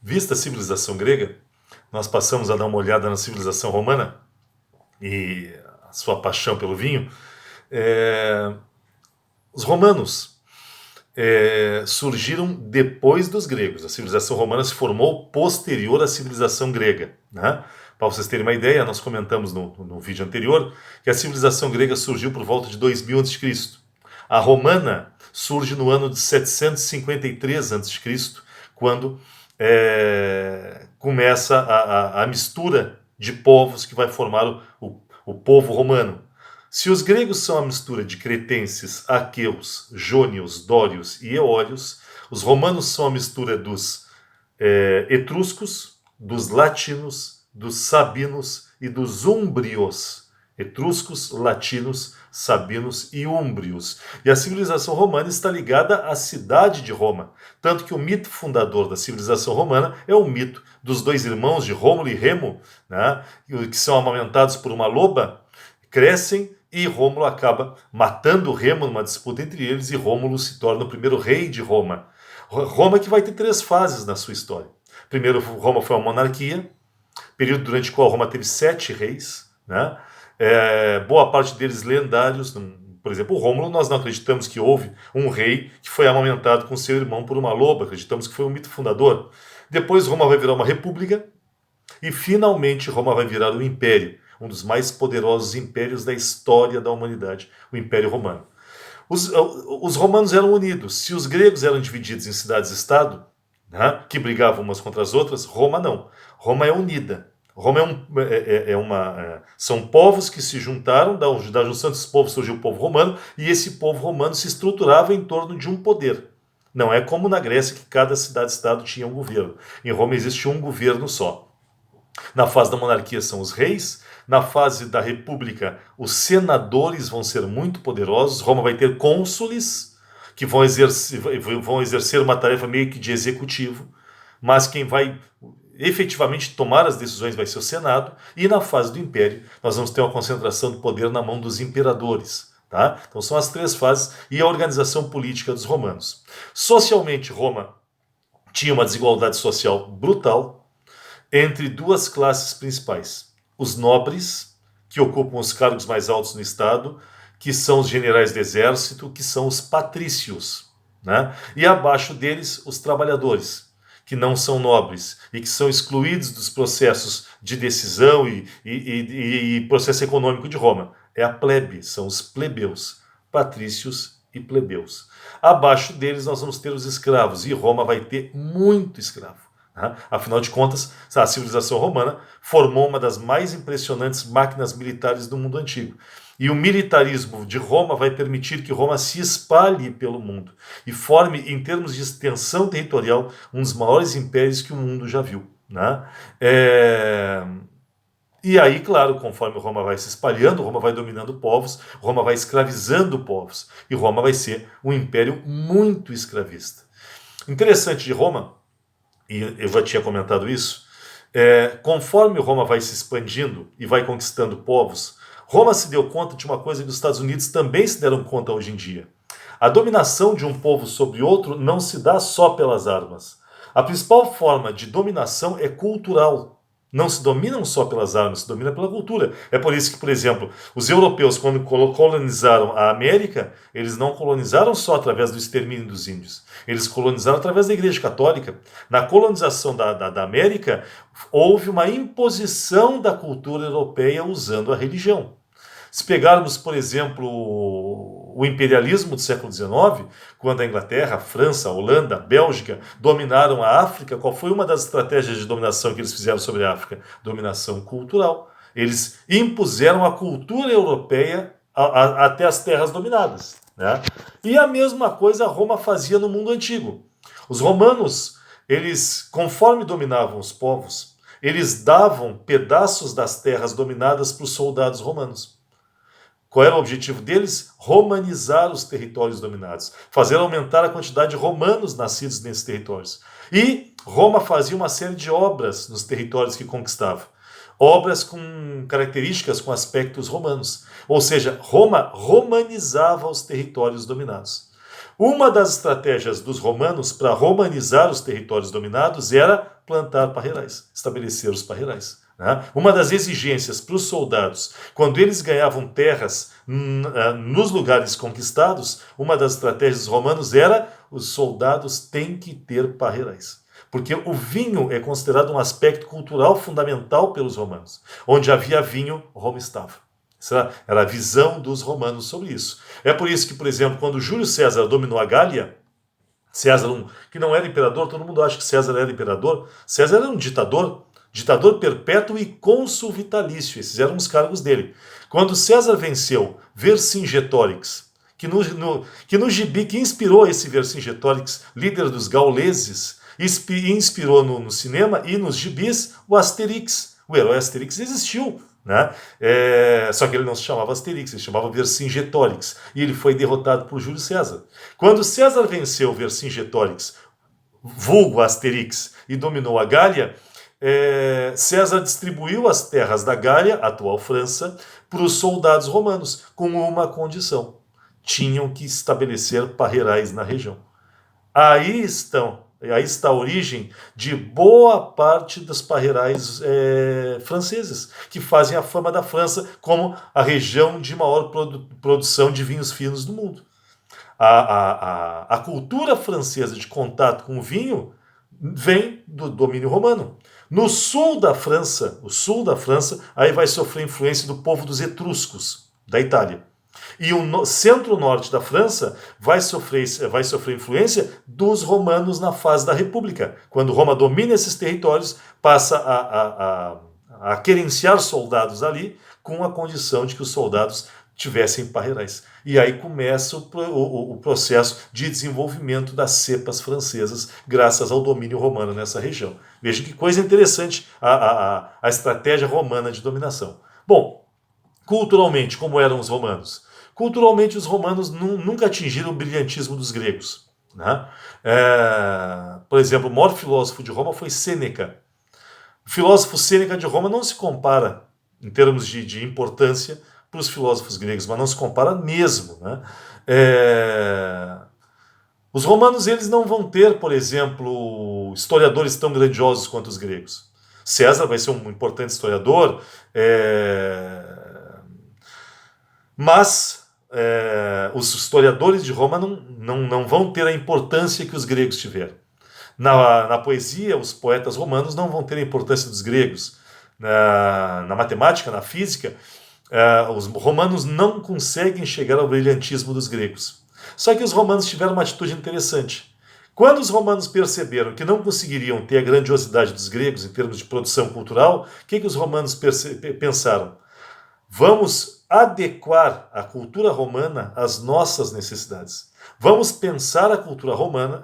Vista a civilização grega, nós passamos a dar uma olhada na civilização romana e a sua paixão pelo vinho. É, os romanos surgiram depois dos gregos. A civilização romana se formou posterior à civilização grega, né? Para vocês terem uma ideia, nós comentamos no vídeo anterior que a civilização grega surgiu por volta de 2000 a.C. A romana surge no ano de 753 a.C., quando começa a mistura de povos que vai formar o povo romano. Se os gregos são a mistura de cretenses, aqueus, jônios, dórios e eólios, os romanos são a mistura dos etruscos, dos latinos, dos sabinos e dos úmbrios. Etruscos, latinos, sabinos e úmbrios. E a civilização romana está ligada à cidade de Roma. Tanto que o mito fundador da civilização romana é o mito dos dois irmãos de Rômulo e Remo, né, que são amamentados por uma loba, crescem e Rômulo acaba matando Remo numa disputa entre eles e Rômulo se torna o primeiro rei de Roma. Roma que vai ter 3 fases na sua história. Primeiro, Roma foi uma monarquia, período durante o qual Roma teve 7 reis, né? Boa parte deles lendários. Por exemplo, o Rômulo, nós não acreditamos que houve um rei que foi amamentado com seu irmão por uma loba, acreditamos que foi um mito fundador. Depois Roma vai virar uma república e finalmente Roma vai virar um império, um dos mais poderosos impérios da história da humanidade, o Império Romano. Os romanos eram unidos. Se os gregos eram divididos em cidades-estado, né, que brigavam umas contra as outras, Roma não. Roma é unida. Roma são povos que se juntaram, da junção desses povos surgiu o povo romano, e esse povo romano se estruturava em torno de um poder. Não é como na Grécia, que cada cidade-estado tinha um governo. Em Roma existe um governo só. Na fase da monarquia são os reis, na fase da república os senadores vão ser muito poderosos, Roma vai ter cônsules, que vão exercer uma tarefa meio que de executivo, mas quem vai efetivamente tomar as decisões vai ser o Senado, e na fase do Império nós vamos ter uma concentração de poder na mão dos imperadores. Tá? Então são as 3 fases e a organização política dos romanos. Socialmente, Roma tinha uma desigualdade social brutal entre 2 classes principais. Os nobres, que ocupam os cargos mais altos no Estado, que são os generais do exército, que são os patrícios, né? E abaixo deles, os trabalhadores, que não são nobres e que são excluídos dos processos de decisão e processo econômico de Roma. É a plebe, são os plebeus, patrícios e plebeus. Abaixo deles nós vamos ter os escravos, e Roma vai ter muito escravo. Afinal de contas, a civilização romana formou uma das mais impressionantes máquinas militares do mundo antigo. E o militarismo de Roma vai permitir que Roma se espalhe pelo mundo e forme, em termos de extensão territorial, um dos maiores impérios que o mundo já viu. Né? E aí, claro, conforme Roma vai se espalhando, Roma vai dominando povos, Roma vai escravizando povos, e Roma vai ser um império muito escravista. Interessante de Roma, e eu já tinha comentado isso, conforme Roma vai se expandindo e vai conquistando povos, Roma se deu conta de uma coisa que os Estados Unidos também se deram conta hoje em dia. A dominação de um povo sobre outro não se dá só pelas armas. A principal forma de dominação é cultural. Não se dominam só pelas armas, se domina pela cultura. É por isso que, por exemplo, os europeus, quando colonizaram a América, eles não colonizaram só através do extermínio dos índios. Eles colonizaram através da Igreja Católica. Na colonização da América, houve uma imposição da cultura europeia usando a religião. Se pegarmos, por exemplo, o imperialismo do século XIX, quando a Inglaterra, a França, a Holanda, a Bélgica dominaram a África, qual foi uma das estratégias de dominação que eles fizeram sobre a África? Dominação cultural. Eles impuseram a cultura europeia até as terras dominadas. Né? E a mesma coisa Roma fazia no mundo antigo. Os romanos, eles, conforme dominavam os povos, eles davam pedaços das terras dominadas para os soldados romanos. Qual era o objetivo deles? Romanizar os territórios dominados, fazer aumentar a quantidade de romanos nascidos nesses territórios. E Roma fazia uma série de obras nos territórios que conquistava. Obras com características, com aspectos romanos. Ou seja, Roma romanizava os territórios dominados. Uma das estratégias dos romanos para romanizar os territórios dominados era plantar parreirais, estabelecer os parreirais. Uma das exigências para os soldados, quando eles ganhavam terras nos lugares conquistados, uma das estratégias dos romanos era: os soldados têm que ter parreirais. Porque o vinho é considerado um aspecto cultural fundamental pelos romanos. Onde havia vinho, Roma estava. Essa era a visão dos romanos sobre isso. É por isso que, por exemplo, quando Júlio César dominou a Gália, César, que não era imperador, todo mundo acha que César era imperador, César era um ditador perpétuo e cônsul vitalício, esses eram os cargos dele. Quando César venceu Vercingetorix, que no gibi que inspirou esse Vercingetorix, líder dos gauleses, inspirou no cinema e nos gibis o Asterix. O herói Asterix existiu, né? Só que ele não se chamava Asterix, ele se chamava Vercingetorix, e ele foi derrotado por Júlio César. Quando César venceu Vercingetorix, vulgo Asterix, e dominou a Gália, César distribuiu as terras da Gália, atual França, para os soldados romanos, com uma condição: tinham que estabelecer parreirais na região. Aí está a origem de boa parte dos parreirais franceses, que fazem a fama da França como a região de maior produção de vinhos finos do mundo. A cultura francesa de contato com o vinho vem do domínio romano. No sul da França, aí vai sofrer influência do povo dos etruscos, da Itália. E o centro-norte da França vai sofrer influência dos romanos na fase da República. Quando Roma domina esses territórios, passa a querenciar soldados ali, com a condição de que os soldados tivessem parreirais. E aí começa o processo de desenvolvimento das cepas francesas, graças ao domínio romano nessa região. Veja que coisa interessante a estratégia romana de dominação. Bom, culturalmente, como eram os romanos? Culturalmente, os romanos nunca atingiram o brilhantismo dos gregos, né? Por exemplo, o maior filósofo de Roma foi Sêneca. O filósofo Sêneca de Roma não se compara, em termos de importância, para os filósofos gregos, mas não se compara mesmo, né? Os romanos, eles não vão ter, por exemplo, historiadores tão grandiosos quanto os gregos. César vai ser um importante historiador, mas os historiadores de Roma não vão ter a importância que os gregos tiveram. Na poesia, os poetas romanos não vão ter a importância dos gregos. Na matemática, na física, os romanos não conseguem chegar ao brilhantismo dos gregos. Só que os romanos tiveram uma atitude interessante. Quando os romanos perceberam que não conseguiriam ter a grandiosidade dos gregos em termos de produção cultural, o que os romanos pensaram? Vamos adequar a cultura romana às nossas necessidades. Vamos pensar a cultura romana...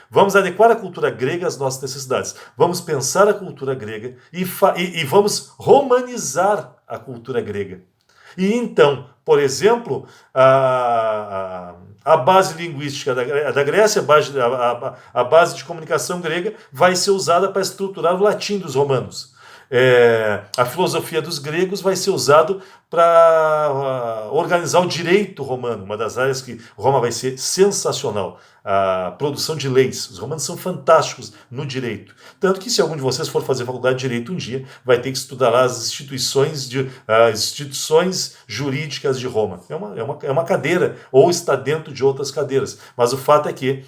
Vamos adequar a cultura grega às nossas necessidades. Vamos pensar a cultura grega e vamos romanizar a cultura grega. E então, por exemplo, a base linguística da Grécia, a base de comunicação grega, vai ser usada para estruturar o latim dos romanos. A filosofia dos gregos vai ser usada para organizar o direito romano, uma das áreas que Roma vai ser sensacional, a produção de leis. Os romanos são fantásticos no direito, tanto que se algum de vocês for fazer faculdade de direito um dia, vai ter que estudar lá as instituições jurídicas de Roma. É uma cadeira, ou está dentro de outras cadeiras, mas o fato é que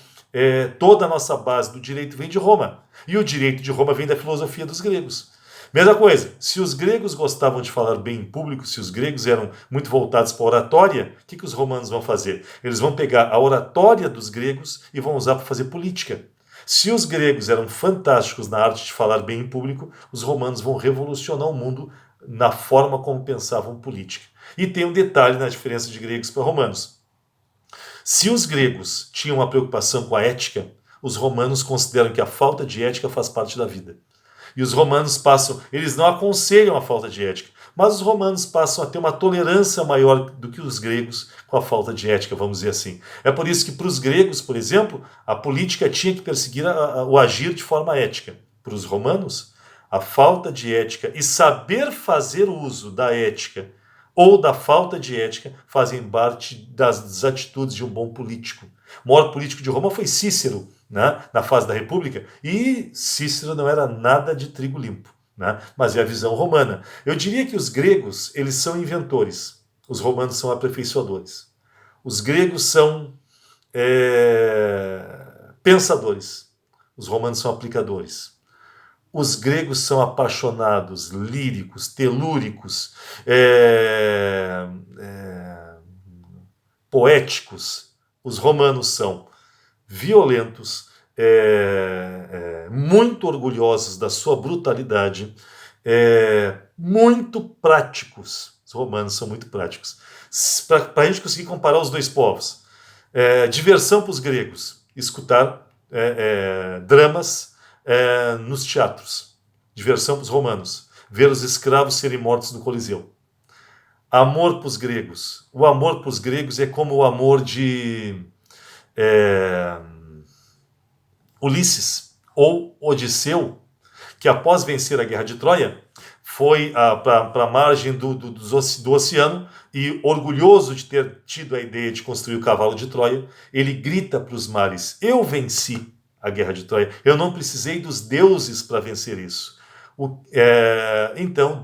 toda a nossa base do direito vem de Roma, e o direito de Roma vem da filosofia dos gregos. Mesma coisa, se os gregos gostavam de falar bem em público, se os gregos eram muito voltados para a oratória, o que os romanos vão fazer? Eles vão pegar a oratória dos gregos e vão usar para fazer política. Se os gregos eram fantásticos na arte de falar bem em público, os romanos vão revolucionar o mundo na forma como pensavam política. E tem um detalhe na diferença de gregos para romanos. Se os gregos tinham uma preocupação com a ética, os romanos consideram que a falta de ética faz parte da vida. E os romanos eles não aconselham a falta de ética, mas os romanos passam a ter uma tolerância maior do que os gregos com a falta de ética, vamos dizer assim. É por isso que para os gregos, por exemplo, a política tinha que perseguir o agir de forma ética. Para os romanos, a falta de ética e saber fazer uso da ética ou da falta de ética fazem parte das atitudes de um bom político. O maior político de Roma foi Cícero, né, na fase da República, e Cícero não era nada de trigo limpo, né, mas é a visão romana. Eu diria que os gregos, eles são inventores, os romanos são aperfeiçoadores. Os gregos são pensadores, os romanos são aplicadores. Os gregos são apaixonados, líricos, telúricos, poéticos. Os romanos são violentos, muito orgulhosos da sua brutalidade, muito práticos. Os romanos são muito práticos. Para a gente conseguir comparar os dois povos, diversão para os gregos, escutar dramas nos teatros. Diversão para os romanos, ver os escravos serem mortos no Coliseu. Amor para os gregos. O amor para os gregos é como o amor de Ulisses ou Odisseu, que após vencer a guerra de Troia, foi para a margem do oceano e, orgulhoso de ter tido a ideia de construir o cavalo de Troia, ele grita para os mares: eu venci a guerra de Troia, eu não precisei dos deuses para vencer isso. Então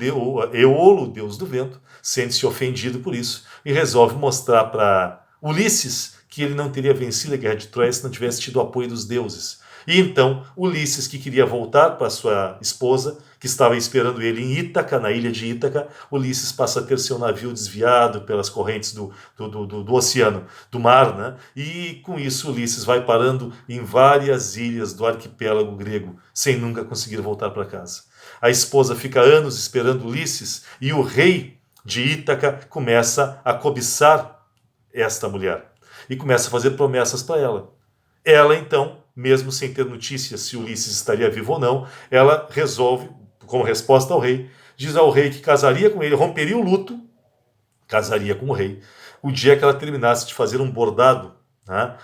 Eolo, deus do vento, sente-se ofendido por isso e resolve mostrar para Ulisses que ele não teria vencido a guerra de Troia se não tivesse tido o apoio dos deuses. E então Ulisses, que queria voltar para sua esposa, que estava esperando ele em Ítaca, na ilha de Ítaca, Ulisses passa a ter seu navio desviado pelas correntes do oceano, do mar, né? E com isso Ulisses vai parando em várias ilhas do arquipélago grego, sem nunca conseguir voltar para casa. A esposa fica anos esperando Ulisses e o rei de Ítaca começa a cobiçar esta mulher e começa a fazer promessas para ela. Ela, então, mesmo sem ter notícias se Ulisses estaria vivo ou não, ela resolve, como resposta ao rei, diz ao rei que casaria com ele, romperia o luto, casaria com o rei, o dia que ela terminasse de fazer um bordado, né?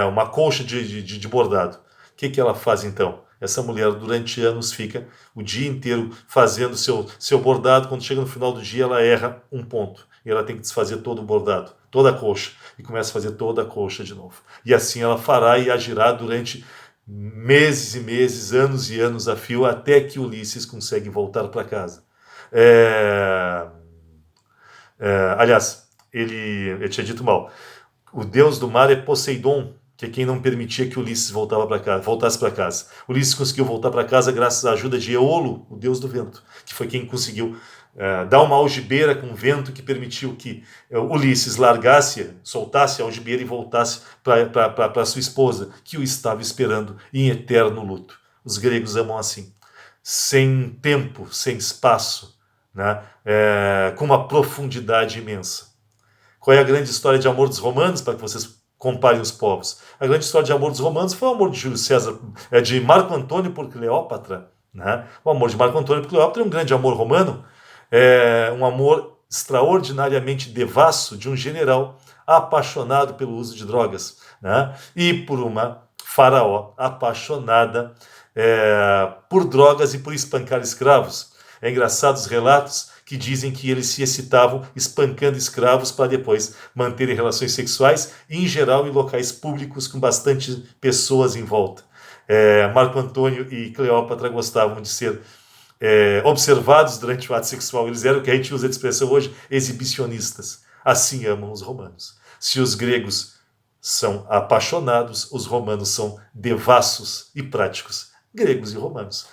Uma colcha de bordado. O que ela faz então? Essa mulher durante anos fica o dia inteiro fazendo seu bordado. Quando chega no final do dia ela erra um ponto e ela tem que desfazer todo o bordado, toda a colcha, e começa a fazer toda a colcha de novo. E assim ela fará e agirá durante meses e meses, anos e anos a fio, até que Ulisses consegue voltar para casa. Aliás, eu tinha dito mal. O deus do mar é Poseidon, que é quem não permitia que Ulisses voltasse para casa. Ulisses conseguiu voltar para casa graças à ajuda de Eolo, o deus do vento, que foi quem conseguiu dar uma algibeira com vento que permitiu que Ulisses soltasse a algibeira e voltasse para sua esposa, que o estava esperando em eterno luto. Os gregos amam assim, sem tempo, sem espaço, né? Com uma profundidade imensa. Qual é a grande história de amor dos romanos, para que vocês comparem os povos? A grande história de amor dos romanos foi o amor de Júlio César, de Marco Antônio por Cleópatra, né? O amor de Marco Antônio por Cleópatra é um grande amor romano, um amor extraordinariamente devasso de um general apaixonado pelo uso de drogas, né? E por uma faraó apaixonada por drogas e por espancar escravos. É engraçado os relatos que dizem que eles se excitavam espancando escravos para depois manterem relações sexuais, em geral em locais públicos com bastante pessoas em volta. Marco Antônio e Cleópatra gostavam de ser observados durante o ato sexual. Eles eram o que a gente usa de expressão hoje, exibicionistas. Assim amam os romanos. Se os gregos são apaixonados, os romanos são devassos e práticos. Gregos e romanos.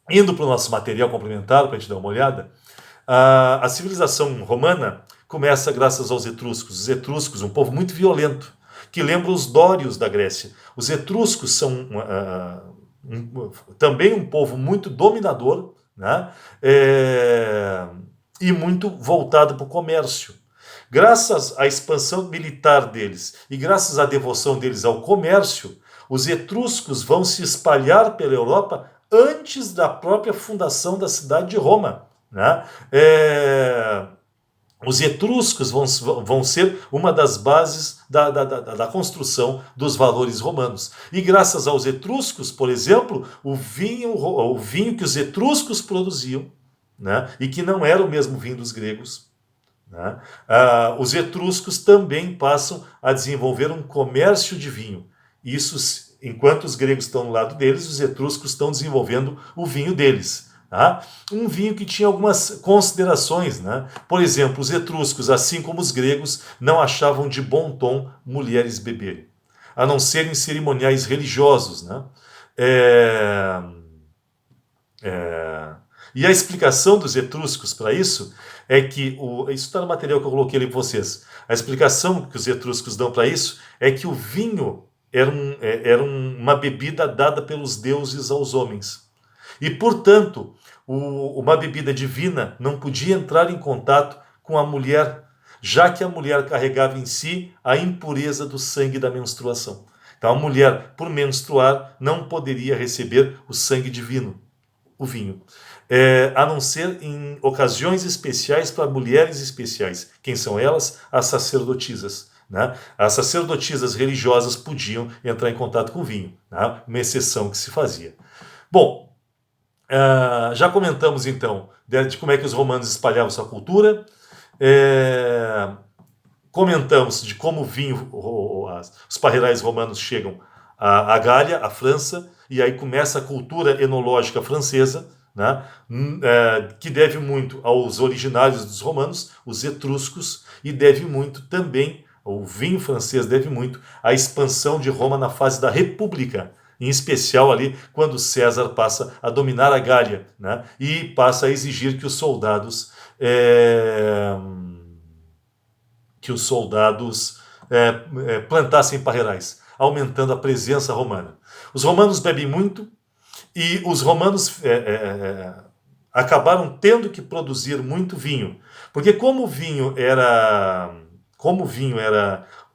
Indo para o nosso material complementar, para a gente dar uma olhada, a civilização romana começa graças aos etruscos. Os etruscos, um povo muito violento, que lembra os dórios da Grécia. Os etruscos são também um povo muito dominador, né? E muito voltado para o comércio. Graças à expansão militar deles e graças à devoção deles ao comércio, os etruscos vão se espalhar pela Europa antes da própria fundação da cidade de Roma, né? Os etruscos vão ser uma das bases da construção dos valores romanos. E graças aos etruscos, por exemplo, o vinho que os etruscos produziam né? E que não era o mesmo vinho dos gregos, né? Os etruscos também passam a desenvolver um comércio de vinho. Isso, enquanto os gregos estão no lado deles, os etruscos estão desenvolvendo o vinho deles. Tá? Um vinho que tinha algumas considerações, né? Por exemplo, os etruscos, assim como os gregos, não achavam de bom tom mulheres beberem, a não ser em cerimoniais religiosos, né? É... É... E a explicação dos etruscos para isso é que, isso está no material que eu coloquei ali para vocês, a explicação que os etruscos dão para isso é que o vinho era uma bebida dada pelos deuses aos homens. E, portanto, uma bebida divina não podia entrar em contato com a mulher, já que a mulher carregava em si a impureza do sangue da menstruação. Então, a mulher, por menstruar, não poderia receber o sangue divino, o vinho. A não ser em ocasiões especiais para mulheres especiais. Quem são elas? As sacerdotisas. Né? As sacerdotisas religiosas podiam entrar em contato com o vinho, né? Uma exceção que se fazia. Bom, já comentamos então de como é que os romanos espalhavam sua cultura. Comentamos de como o vinho, os parreirais romanos chegam à Gália, à França, e aí começa a cultura enológica francesa, né, que deve muito aos originários dos romanos, os etruscos, e deve muito também, o vinho francês deve muito à expansão de Roma na fase da República, em especial ali quando César passa a dominar a Gália, né, e passa a exigir que os soldados plantassem parreirais, aumentando a presença romana. Os romanos bebem muito e os romanos acabaram tendo que produzir muito vinho, porque como o vinho era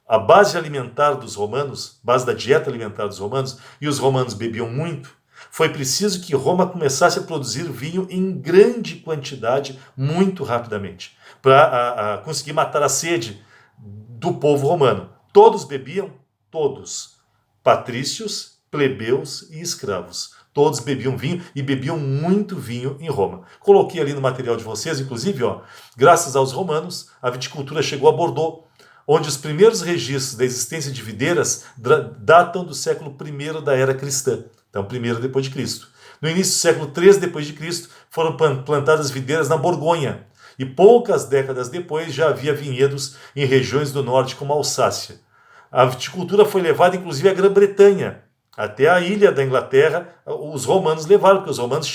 a base alimentar dos romanos, base da dieta alimentar dos romanos, e os romanos bebiam muito, foi preciso que Roma começasse a produzir vinho em grande quantidade, muito rapidamente, para conseguir matar a sede do povo romano. Todos bebiam? Todos. Patrícios, plebeus e escravos. Todos bebiam vinho e bebiam muito vinho em Roma. Coloquei ali no material de vocês, inclusive, graças aos romanos, a viticultura chegou a Bordeaux, onde os primeiros registros da existência de videiras datam do século I da era cristã, então primeiro depois de Cristo. No início do século III depois de Cristo, foram plantadas videiras na Borgonha, e poucas décadas depois já havia vinhedos em regiões do norte como a Alsácia. A viticultura foi levada inclusive à Grã-Bretanha, até a ilha da Inglaterra. Os romanos levaram, porque os romanos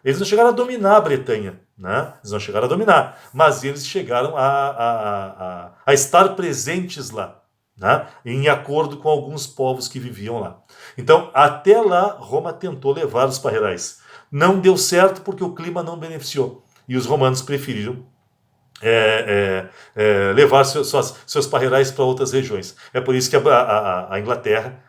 eles não chegaram a dominar a Bretanha, né? Eles não chegaram a dominar, mas eles chegaram a estar presentes lá, né? Em acordo com alguns povos que viviam lá. Então, até lá, Roma tentou levar os parreirais. Não deu certo porque o clima não beneficiou. E os romanos preferiram levar seus parreirais para outras regiões. É por isso que a Inglaterra,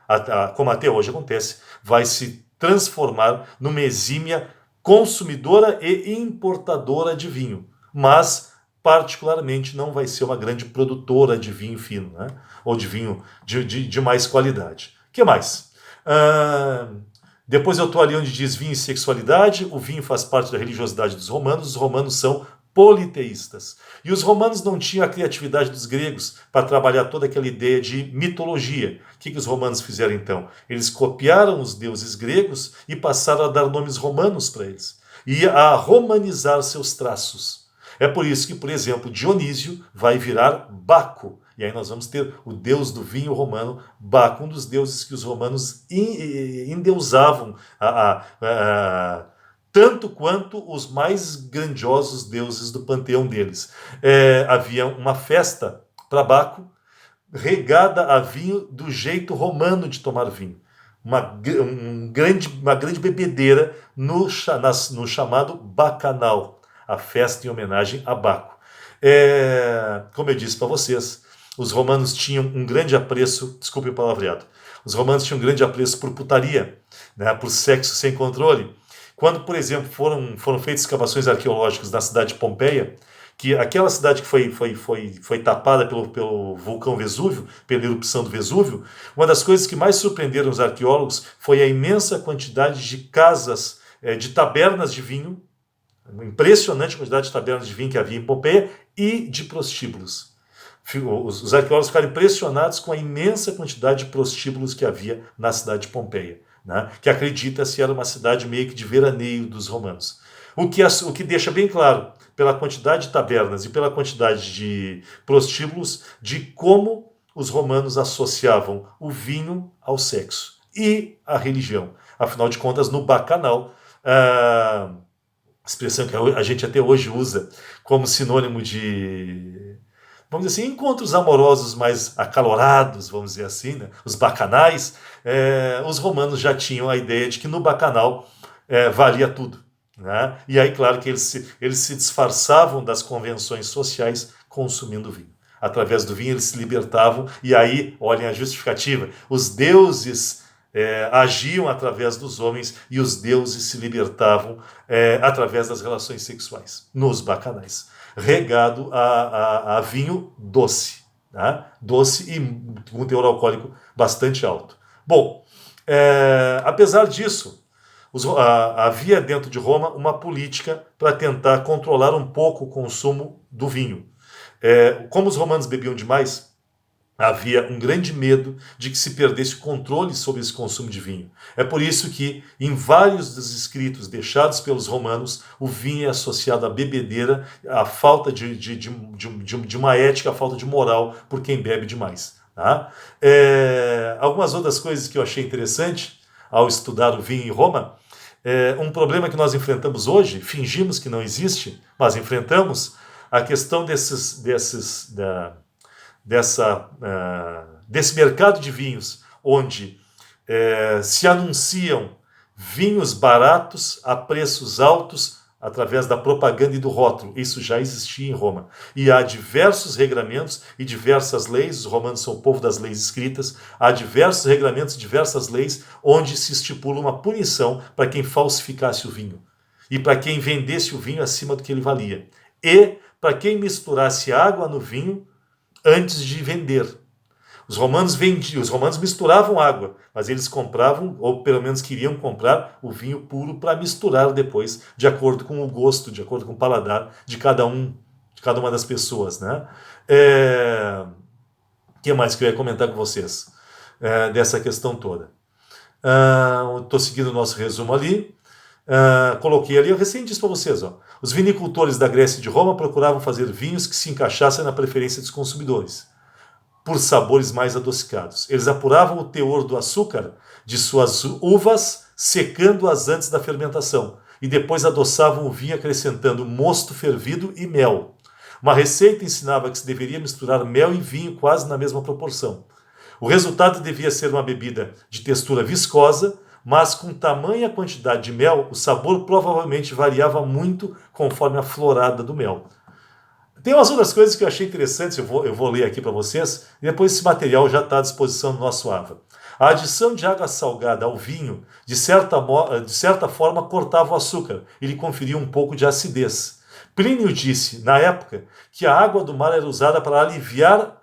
como até hoje acontece, vai se transformar numa exímia consumidora e importadora de vinho, mas particularmente não vai ser uma grande produtora de vinho fino, né? Ou de vinho de mais qualidade. O que mais? Depois eu estou ali onde diz vinho e sexualidade. O vinho faz parte da religiosidade dos romanos. Os romanos são politeístas. E os romanos não tinham a criatividade dos gregos para trabalhar toda aquela ideia de mitologia. O que os romanos fizeram então? Eles copiaram os deuses gregos e passaram a dar nomes romanos para eles. E a romanizar seus traços. É por isso que, por exemplo, Dionísio vai virar Baco. E aí nós vamos ter o deus do vinho romano, Baco, um dos deuses que os romanos endeusavam tanto quanto os mais grandiosos deuses do panteão deles. Havia uma festa para Baco, regada a vinho do jeito romano de tomar vinho. Uma grande bebedeira no chamado Bacanal, a festa em homenagem a Baco. Como eu disse para vocês, os romanos tinham um grande apreço, desculpe o palavreado, os romanos tinham um grande apreço por putaria, né, por sexo sem controle. Quando, por exemplo, foram feitas escavações arqueológicas na cidade de Pompeia, que aquela cidade que foi tapada pelo vulcão Vesúvio, pela erupção do Vesúvio, uma das coisas que mais surpreenderam os arqueólogos foi a imensa quantidade de casas, de tabernas de vinho, Impressionante a quantidade de tabernas de vinho que havia em Pompeia e de prostíbulos. Os arqueólogos ficaram impressionados com a imensa quantidade de prostíbulos que havia na cidade de Pompeia, né? Que acredita-se era uma cidade meio que de veraneio dos romanos. O que deixa bem claro, pela quantidade de tabernas e pela quantidade de prostíbulos, de como os romanos associavam o vinho ao sexo e à religião. Afinal de contas, no bacanal, a expressão que a gente até hoje usa como sinônimo de, vamos dizer assim, encontros amorosos mais acalorados, vamos dizer assim, né? Os bacanais, os romanos já tinham a ideia de que no bacanal valia tudo, né? E aí, claro que eles se disfarçavam das convenções sociais consumindo vinho. Através do vinho eles se libertavam, e aí, olhem a justificativa, os deuses agiam através dos homens e os deuses se libertavam através das relações sexuais, nos bacanais, regado a vinho doce, né? Doce e com um teor alcoólico bastante alto. Bom, apesar disso, havia dentro de Roma uma política para tentar controlar um pouco o consumo do vinho. Como os romanos bebiam demais, havia um grande medo de que se perdesse o controle sobre esse consumo de vinho. É por isso que, em vários dos escritos deixados pelos romanos, o vinho é associado à bebedeira, à falta de uma ética, à falta de moral por quem bebe demais. Tá? Algumas outras coisas que eu achei interessante ao estudar o vinho em Roma, um problema que nós enfrentamos hoje, fingimos que não existe, mas enfrentamos a questão desse mercado de vinhos, onde se anunciam vinhos baratos a preços altos através da propaganda e do rótulo. Isso já existia em Roma. E há diversos regramentos e diversas leis, os romanos são o povo das leis escritas, há diversos regramentos, diversas leis, onde se estipula uma punição para quem falsificasse o vinho e para quem vendesse o vinho acima do que ele valia. E para quem misturasse água no vinho antes de vender. Os romanos misturavam água, mas eles compravam, ou pelo menos queriam comprar, o vinho puro para misturar depois, de acordo com o gosto, de acordo com o paladar de cada uma das pessoas, né? O que mais que eu ia comentar com vocês dessa questão toda? Estou seguindo o nosso resumo ali. Coloquei ali, eu recém disse para vocês, os vinicultores da Grécia e de Roma procuravam fazer vinhos que se encaixassem na preferência dos consumidores, por sabores mais adocicados. Eles apuravam o teor do açúcar de suas uvas, secando-as antes da fermentação, e depois adoçavam o vinho acrescentando mosto fervido e mel. Uma receita ensinava que se deveria misturar mel e vinho quase na mesma proporção. O resultado devia ser uma bebida de textura viscosa, mas com tamanha quantidade de mel, o sabor provavelmente variava muito conforme a florada do mel. Tem umas outras coisas que eu achei interessantes, eu vou ler aqui para vocês, e depois esse material já está à disposição no nosso AVA. A adição de água salgada ao vinho, de certa forma, cortava o açúcar e lhe conferia um pouco de acidez. Plínio disse, na época, que a água do mar era usada para avivar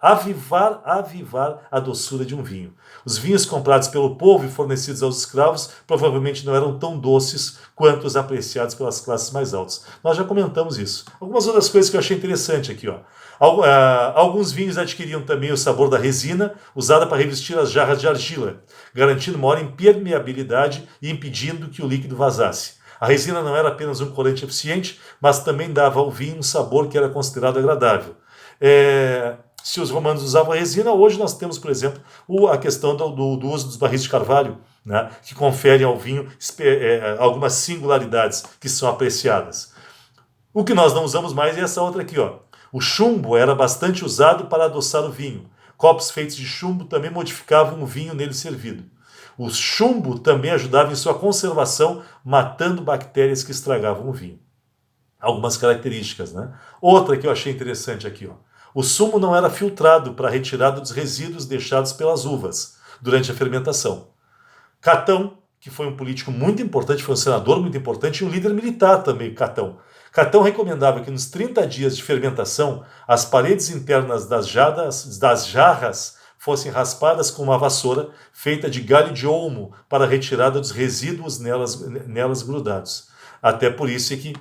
a doçura de um vinho. Os vinhos comprados pelo povo e fornecidos aos escravos provavelmente não eram tão doces quanto os apreciados pelas classes mais altas. Nós já comentamos isso. Algumas outras coisas que eu achei interessante aqui. Alguns vinhos adquiriam também o sabor da resina, usada para revestir as jarras de argila, garantindo maior impermeabilidade e impedindo que o líquido vazasse. A resina não era apenas um corante eficiente, mas também dava ao vinho um sabor que era considerado agradável. Se os romanos usavam a resina, hoje nós temos, por exemplo, a questão do uso dos barris de carvalho, né, que conferem ao vinho algumas singularidades que são apreciadas. O que nós não usamos mais é essa outra aqui. O chumbo era bastante usado para adoçar o vinho. Copos feitos de chumbo também modificavam o vinho nele servido. O chumbo também ajudava em sua conservação, matando bactérias que estragavam o vinho. Algumas características, né? Outra que eu achei interessante aqui, O sumo não era filtrado para a retirada dos resíduos deixados pelas uvas durante a fermentação. Catão, que foi um político muito importante, foi um senador muito importante e um líder militar também, Catão. Catão recomendava que nos 30 dias de fermentação, as paredes internas das jarras fossem raspadas com uma vassoura feita de galho de olmo para a retirada dos resíduos nelas grudados. Até por isso é que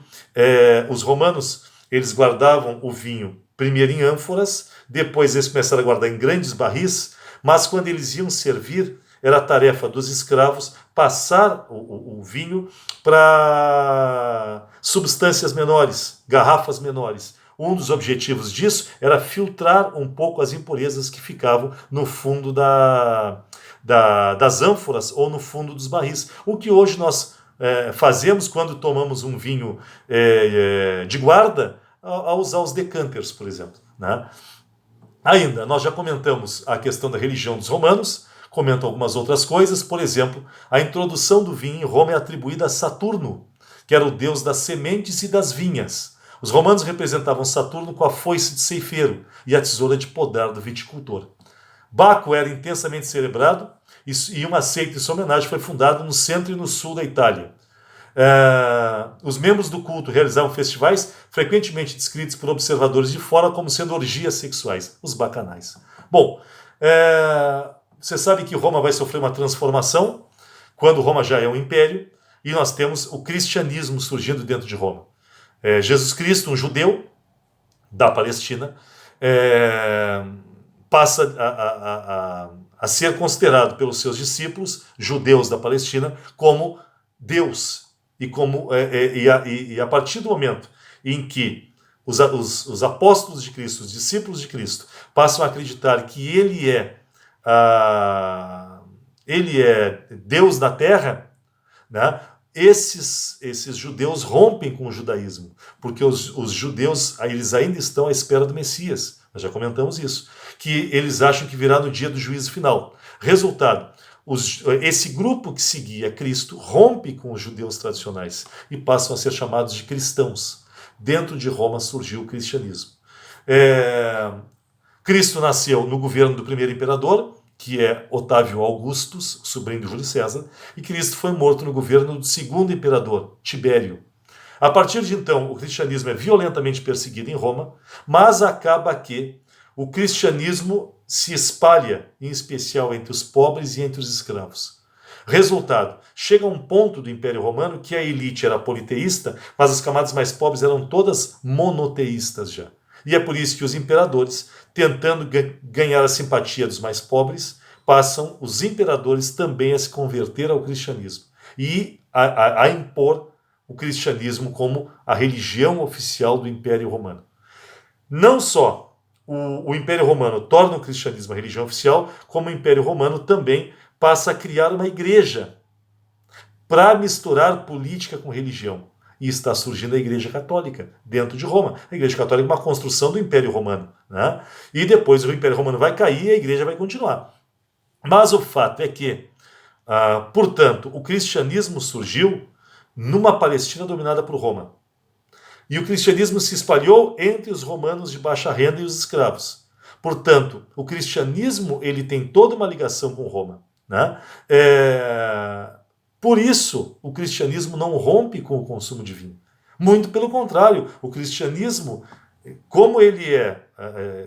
os romanos, eles guardavam o vinho primeiro em ânforas, depois eles começaram a guardar em grandes barris, mas quando eles iam servir, era a tarefa dos escravos passar o vinho para substâncias menores, garrafas menores. Um dos objetivos disso era filtrar um pouco as impurezas que ficavam no fundo das ânforas ou no fundo dos barris. O que hoje nós fazemos quando tomamos um vinho de guarda, ao usar os decanters, por exemplo, né? Ainda, nós já comentamos a questão da religião dos romanos, comento algumas outras coisas, por exemplo, a introdução do vinho em Roma é atribuída a Saturno, que era o deus das sementes e das vinhas. Os romanos representavam Saturno com a foice de ceifeiro e a tesoura de podar do viticultor. Baco era intensamente celebrado e uma seita em sua homenagem foi fundada no centro e no sul da Itália. Os membros do culto realizavam festivais frequentemente descritos por observadores de fora como sendo orgias sexuais, os bacanais. Bom, você sabe que Roma vai sofrer uma transformação quando Roma já é um império e nós temos o cristianismo surgindo dentro de Roma. Jesus Cristo, um judeu da Palestina, passa a ser considerado pelos seus discípulos, judeus da Palestina, como Deus. E a partir do momento em que os apóstolos de Cristo, os discípulos de Cristo, passam a acreditar que Ele é Deus da terra, né? Esses judeus rompem com o judaísmo, porque os judeus eles ainda estão à espera do Messias. Nós já comentamos isso, que eles acham que virá no dia do juízo final. Resultado, esse grupo que seguia Cristo rompe com os judeus tradicionais e passam a ser chamados de cristãos. Dentro de Roma surgiu o cristianismo. Cristo nasceu no governo do primeiro imperador, que é Otávio Augustus, sobrinho de Júlio César, e Cristo foi morto no governo do segundo imperador, Tibério. A partir de então, o cristianismo é violentamente perseguido em Roma, mas acaba que o cristianismo se espalha, em especial entre os pobres e entre os escravos. Resultado, chega a um ponto do Império Romano que a elite era politeísta, mas as camadas mais pobres eram todas monoteístas já. E é por isso que os imperadores, tentando ganhar a simpatia dos mais pobres, passam os imperadores também a se converter ao cristianismo e a impor o cristianismo como a religião oficial do Império Romano. Não só o Império Romano torna o cristianismo a religião oficial, como o Império Romano também passa a criar uma igreja para misturar política com religião. E está surgindo a Igreja Católica dentro de Roma. A Igreja Católica é uma construção do Império Romano, né? E depois o Império Romano vai cair e a Igreja vai continuar. Mas o fato é que, portanto, o cristianismo surgiu numa Palestina dominada por Roma. E o cristianismo se espalhou entre os romanos de baixa renda e os escravos. Portanto, o cristianismo ele tem toda uma ligação com Roma, né? Por isso, o cristianismo não rompe com o consumo de vinho. Muito pelo contrário, o cristianismo, como ele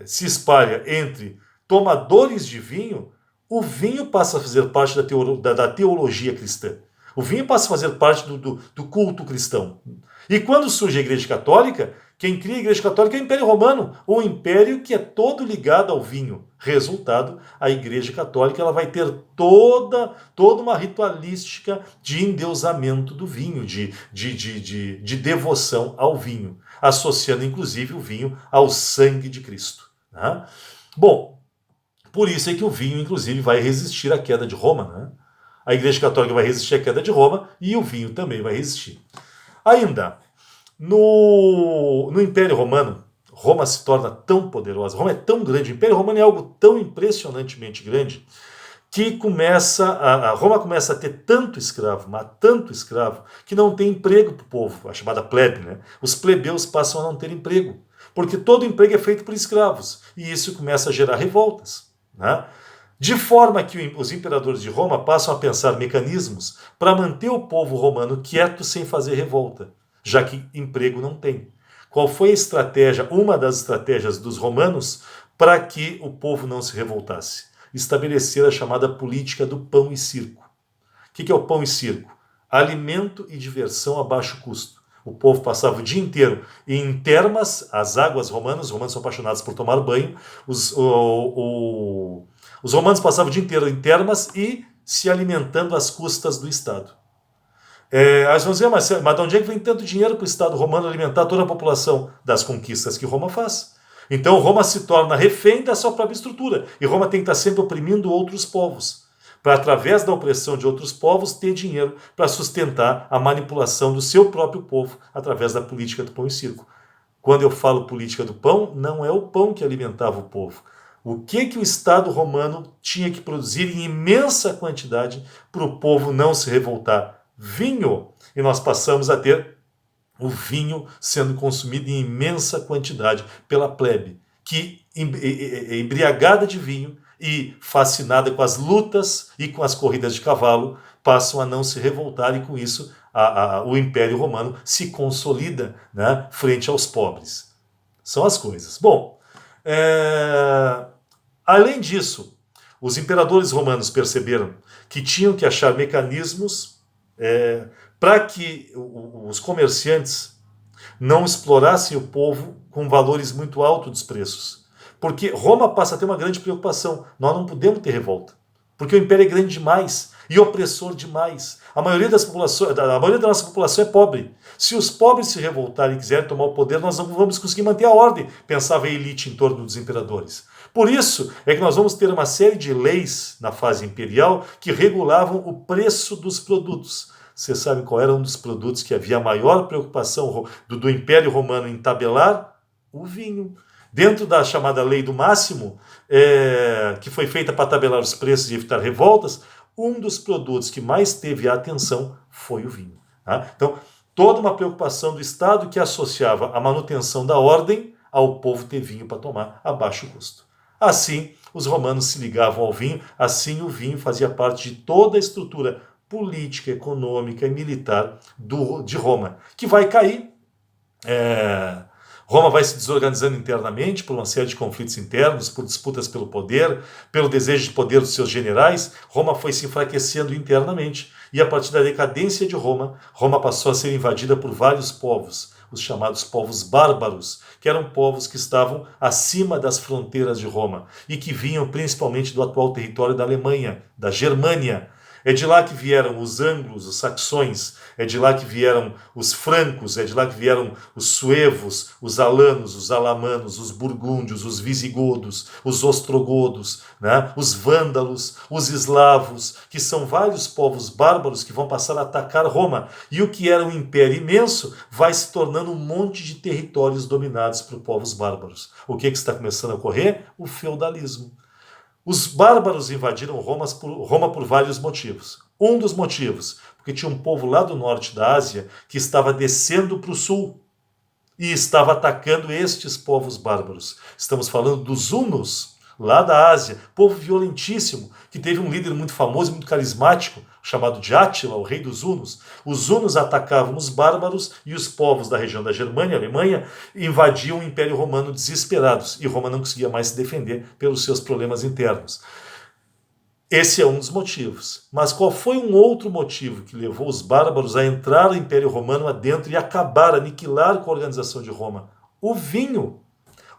se espalha entre tomadores de vinho, o vinho passa a fazer parte da teologia cristã. O vinho passa a fazer parte do culto cristão. E quando surge a Igreja Católica, quem cria a Igreja Católica é o Império Romano, um império que é todo ligado ao vinho. Resultado, a Igreja Católica ela vai ter toda uma ritualística de endeusamento do vinho, de devoção ao vinho, associando inclusive o vinho ao sangue de Cristo, né? Bom, por isso é que o vinho inclusive vai resistir à queda de Roma, né? A Igreja Católica vai resistir à queda de Roma e o vinho também vai resistir. Ainda, no Império Romano, Roma se torna tão poderosa, Roma é tão grande, o Império Romano é algo tão impressionantemente grande, que Roma começa a ter tanto escravo, mas tanto escravo, que não tem emprego para o povo, a chamada plebe, né? Os plebeus passam a não ter emprego, porque todo emprego é feito por escravos, e isso começa a gerar revoltas, né? De forma que os imperadores de Roma passam a pensar mecanismos para manter o povo romano quieto sem fazer revolta, já que emprego não tem. Qual foi a estratégia, uma das estratégias dos romanos para que o povo não se revoltasse? Estabelecer a chamada política do pão e circo. O que é o pão e circo? alimento e diversão a baixo custo. O povo passava o dia inteiro em termas, as águas romanas, os romanos são apaixonados por tomar banho, os romanos passavam o dia inteiro em termas e se alimentando às custas do Estado. Aí vão dizer, mas de onde é que vem tanto dinheiro para o Estado romano alimentar toda a população? Das conquistas que Roma faz. Então Roma se torna refém da sua própria estrutura. E Roma tem que estar sempre oprimindo outros povos, para, através da opressão de outros povos, ter dinheiro para sustentar a manipulação do seu próprio povo, através da política do pão e circo. Quando eu falo política do pão, não é o pão que alimentava o povo. O que o Estado romano tinha que produzir em imensa quantidade para o povo não se revoltar? Vinho. E nós passamos a ter o vinho sendo consumido em imensa quantidade pela plebe, que, embriagada de vinho e fascinada com as lutas e com as corridas de cavalo, passam a não se revoltar e com isso o Império Romano se consolida, né, frente aos pobres. São as coisas. Bom, além disso, os imperadores romanos perceberam que tinham que achar mecanismos para que os comerciantes não explorassem o povo com valores muito altos dos preços. Porque Roma passa a ter uma grande preocupação. Nós não podemos ter revolta. Porque o império é grande demais e opressor demais. A maioria da nossa população é pobre. Se os pobres se revoltarem e quiserem tomar o poder, nós não vamos conseguir manter a ordem, pensava a elite em torno dos imperadores. Por isso é que nós vamos ter uma série de leis na fase imperial que regulavam o preço dos produtos. Você sabe qual era um dos produtos que havia a maior preocupação do Império Romano em tabelar? O vinho. Dentro da chamada Lei do Máximo, que foi feita para tabelar os preços e evitar revoltas, um dos produtos que mais teve a atenção foi o vinho. Tá? Então, toda uma preocupação do Estado que associava a manutenção da ordem ao povo ter vinho para tomar a baixo custo. Assim, os romanos se ligavam ao vinho, assim o vinho fazia parte de toda a estrutura política, econômica e militar de Roma, que vai cair. Roma vai se desorganizando internamente por uma série de conflitos internos, por disputas pelo poder, pelo desejo de poder dos seus generais. Roma foi se enfraquecendo internamente e a partir da decadência de Roma, Roma passou a ser invadida por vários povos, os chamados povos bárbaros, que eram povos que estavam acima das fronteiras de Roma e que vinham principalmente do atual território da Alemanha, da Germânia. É de lá que vieram os ângulos, os saxões, é de lá que vieram os francos, é de lá que vieram os suevos, os alanos, os alamanos, os burgúndios, os visigodos, os ostrogodos, né? Os vândalos, os eslavos, que são vários povos bárbaros que vão passar a atacar Roma. E o que era um império imenso vai se tornando um monte de territórios dominados por povos bárbaros. O que está começando a ocorrer? O feudalismo. Os bárbaros invadiram Roma por vários motivos. Um dos motivos, porque tinha um povo lá do norte da Ásia que estava descendo para o sul e estava atacando estes povos bárbaros. Estamos falando dos hunos, lá da Ásia, povo violentíssimo, que teve um líder muito famoso, muito carismático, chamado de Átila, o rei dos hunos. Os hunos atacavam os bárbaros e os povos da região da Germânia, Alemanha, invadiam o Império Romano desesperados, e Roma não conseguia mais se defender pelos seus problemas internos. Esse é um dos motivos. Mas qual foi um outro motivo que levou os bárbaros a entrar no Império Romano adentro e acabar, aniquilar com a organização de Roma? O vinho.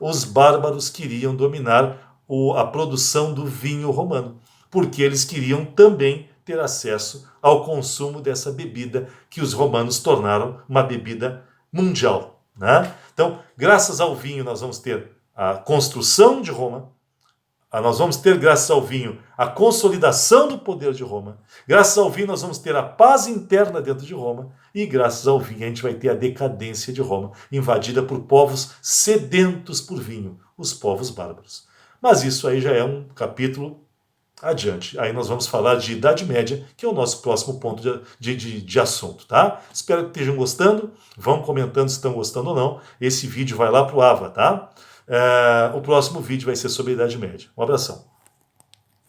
Os bárbaros queriam dominar a produção do vinho romano, porque eles queriam também ter acesso ao consumo dessa bebida que os romanos tornaram uma bebida mundial, né? Então, graças ao vinho, nós vamos ter a construção de Roma, nós vamos ter, graças ao vinho, a consolidação do poder de Roma, graças ao vinho, nós vamos ter a paz interna dentro de Roma, e graças ao vinho, a gente vai ter a decadência de Roma, invadida por povos sedentos por vinho, os povos bárbaros. Mas isso aí já é um capítulo adiante. Aí nós vamos falar de Idade Média, que é o nosso próximo ponto de assunto, tá? Espero que estejam gostando. Vão comentando se estão gostando ou não. Esse vídeo vai lá para o Ava, tá? O próximo vídeo vai ser sobre a Idade Média. Um abração.